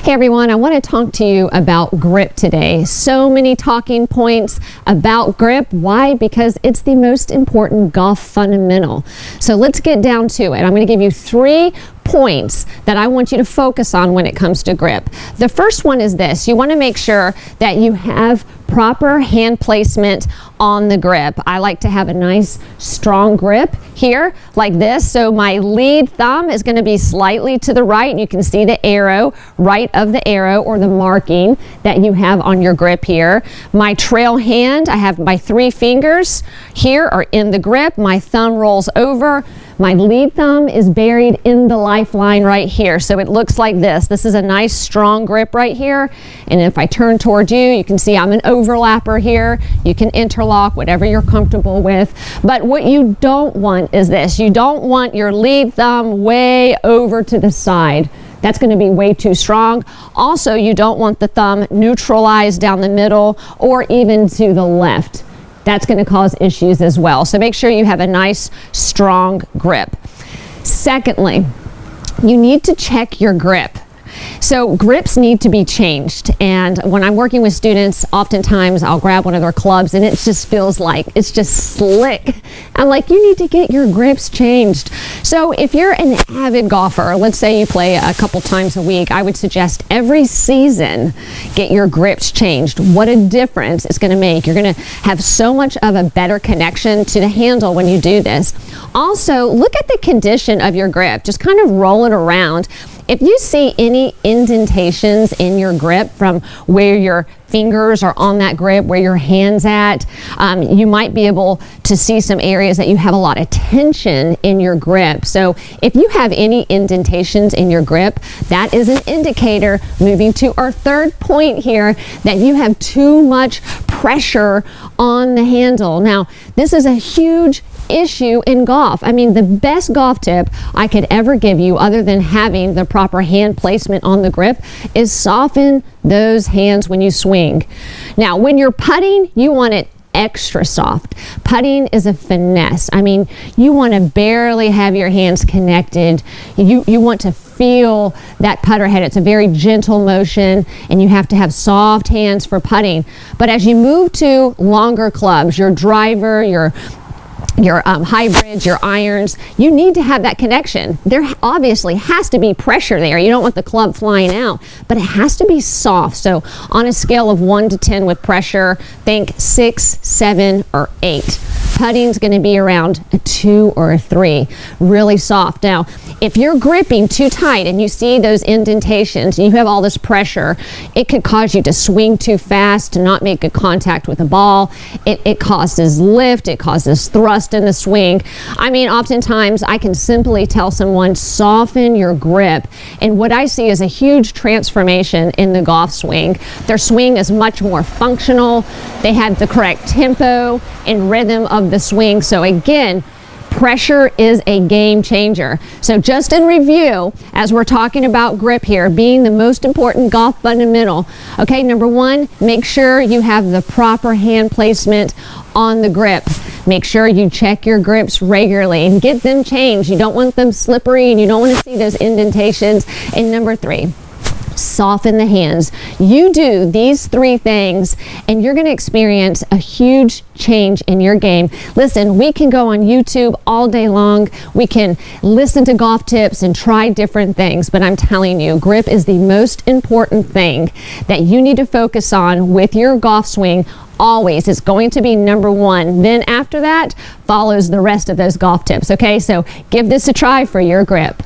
Hey everyone, I want to talk to you about grip today. So many talking points about grip. Why? Because it's the most important golf fundamental. So let's get down to it. I'm going to give you 3 points that I want you to focus on when it comes to grip. The first one is this. You want to make sure that you have proper hand placement on the grip. I like to have a nice strong grip here like this. So my lead thumb is going to be slightly to the right, and you can see the arrow right of the arrow or the marking that you have on your grip here. My trail hand, I have my 3 fingers here are in the grip. My thumb rolls over. My lead thumb is buried in the lifeline right here. So it looks like this. This is a nice strong grip right here. And if I turn towards you, you can see I'm an overlapper here. You can interlock, whatever you're comfortable with. But what you don't want is this. You don't want your lead thumb way over to the side. That's going to be way too strong. Also, you don't want the thumb neutralized down the middle or even to the left. That's going to cause issues as well. So make sure you have a nice, strong grip. Secondly, you need to check your grip. So grips need to be changed, and when I'm working with students, oftentimes I'll grab one of their clubs and it just feels like it's just slick. I'm like, you need to get your grips changed. So if you're an avid golfer, let's say you play a couple times a week, I would suggest every season get your grips changed. What a difference it's going to make. You're going to have so much of a better connection to the handle when you do this. Also, look at the condition of your grip. Just kind of roll it around. If you see any indentations in your grip from where your fingers are on that grip, where your hand's at, you might be able to see some areas that you have a lot of tension in your grip. So if you have any indentations in your grip, that is an indicator, moving to our third point here, that you have too much pressure on the handle. Now, this is a huge issue in golf. I mean, the best golf tip I could ever give you, other than having the proper hand placement on the grip, is soften those hands when you swing. Now, when you're putting, you want it extra soft. Putting is a finesse. I mean, you want to barely have your hands connected. You want to feel that putter head. It's a very gentle motion, and you have to have soft hands for putting. But as you move to longer clubs, your driver, your hybrids, your irons, you need to have that connection. There obviously has to be pressure there. You don't want the club flying out, but it has to be soft. So on a scale of 1 to 10 with pressure, think 6, 7, or 8. Putting's going to be around a 2 or a 3, really soft. Now, if you're gripping too tight and you see those indentations and you have all this pressure, it could cause you to swing too fast, to not make good contact with the ball. It causes lift, it causes thrust in the swing. I mean, oftentimes I can simply tell someone, soften your grip, and what I see is a huge transformation in the golf swing. Their swing is much more functional. They have the correct tempo and rhythm of the swing. So again, pressure is a game changer. So just in review, as we're talking about grip here being the most important golf fundamental, okay, number 1, make sure you have the proper hand placement on the grip. Make sure you check your grips regularly and get them changed. You don't want them slippery, and you don't want to see those indentations. And number 3, soften the hands. You do these 3 things and you're going to experience a huge change in your game. Listen, we can go on YouTube all day long. We can listen to golf tips and try different things, but I'm telling you, grip is the most important thing that you need to focus on with your golf swing. Always. It's going to be number 1. Then after that follows the rest of those golf tips. Okay, so give this a try for your grip.